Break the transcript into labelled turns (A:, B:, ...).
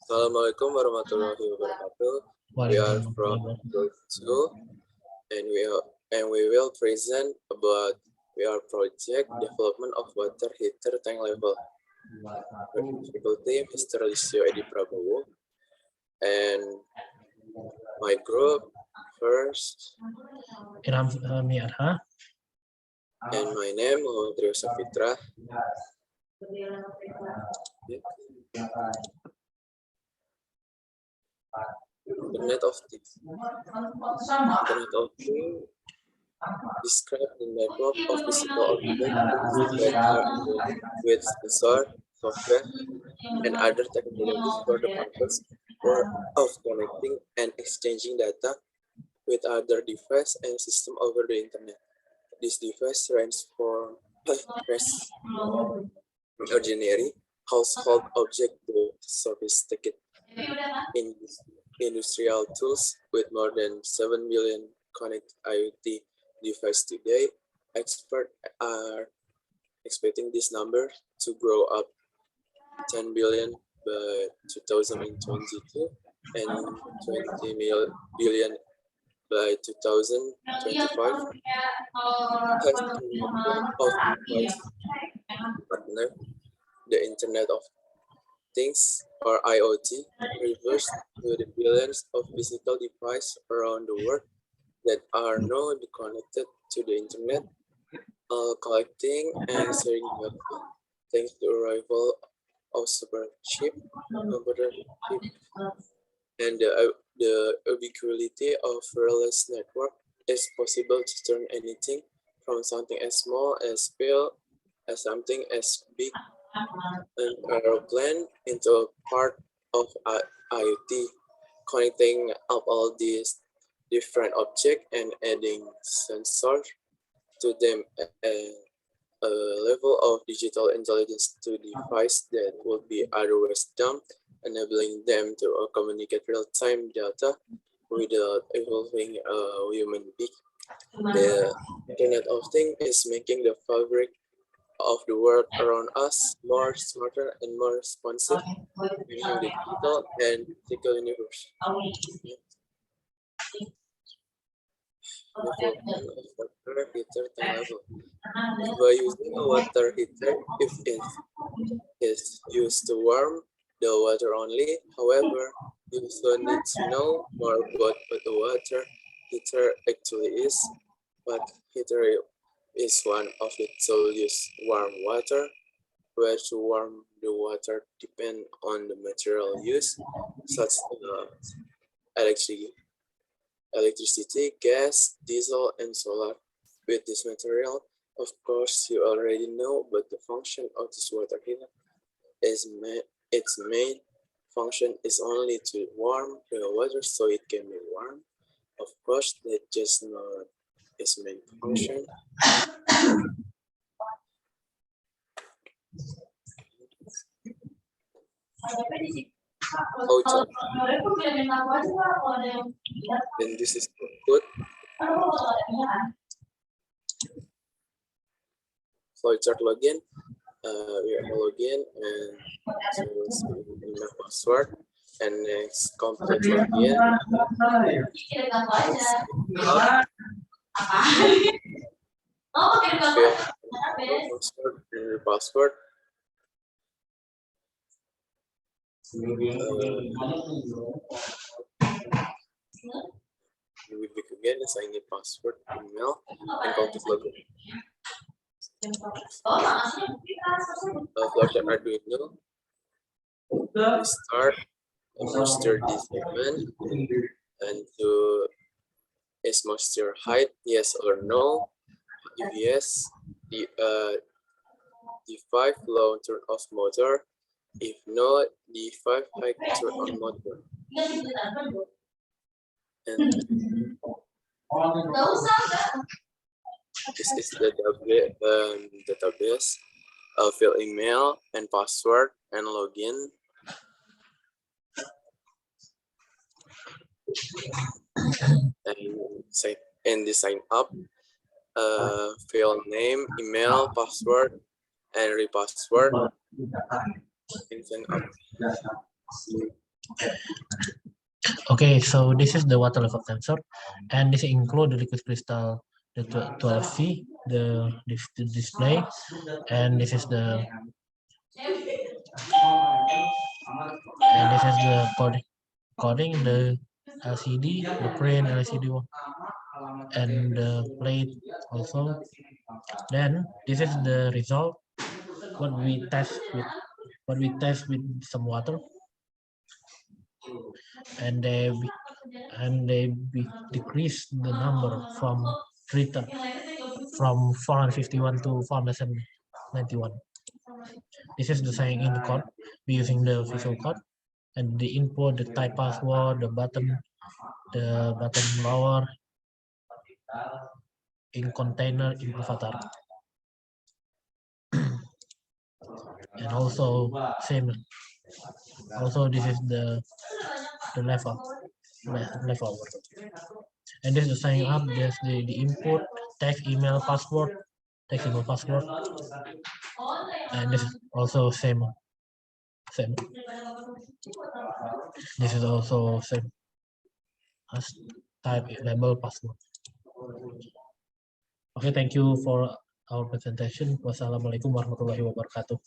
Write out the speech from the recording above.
A: Assalamualaikum warahmatullahi wabarakatuh. We are from grade 2 and we will present about our project development of water heater tank level. Faculty Mr. Listyo Prabowo and my group first.
B: Irham, Atha.
A: And my name is Rio Syafitra. Internet of Things. Internet of Things describe the network of physical objects that are involved with sensor, software, and other technologies for the purpose of connecting and exchanging data with other devices and systems over the internet. This device range from ordinary household object to sophisticated industrial tools with more than 7 billion connected IoT devices today. Experts are expecting this number to grow up 10 billion by 2022 and 20 billion by 2025. The Internet of Things, or IoT, refers to the billions of physical devices around the world that are now connected to the internet, collecting and sharing data thanks to the arrival of superchip, and the ubiquity of wireless network. It's possible to turn anything from something as small as pill as something as big an aeroplane into a part of IoT, connecting up all these different objects and adding sensors to them at a level of digital intelligence to devices that would be otherwise dumb, enabling them to communicate real-time data without involving a human being. The Internet of Things is making the fabric of the world around us more smarter and more responsive, bringing the digital and physical universe. Development of water heater tank level. By using a water heater, if it is used to warm the water only, however, you also need to know more about what a water heater actually is. What heater is one of the tools used to warm water. Where to warm the water depend on the material used, such as electricity, gas, diesel, and solar. With this material, of course, you already know, but the function of this water heater is its main function is only to warm the water so it can be warm. Of course, that's just not its main function. Flowchart. And this is good. Flowchart login. We are login and my password. And next complete login. Password. We begin assign a password, email, and complete login. Flowchart Arduino. We start moisture design and to is moisture height, yes or no? If yes, D5 low turn off motor. If no, D5 high turn on motor. And this is the database. Fill email and password and login. And sign up. Fill name, email, password, and repassword mention of
B: Okay, so this is the water level sensor, and this include the liquid crystal, the 12V, the display, and this is the coding, the LCD, the print LCD one, and the plate also. Then this is the result. What we test with some water, and they decrease the number from 451 to 491. This is the sign in the code using the visual code, and the input, the type password, the button lower in container in avatar, and also same. Also, this is the level. And this is the sign up. There's the input, text, email, password, and this is also same. This is also same as type label password. Okay, thank you for our presentation. Wassalamualaikum warahmatullahi wabarakatuh.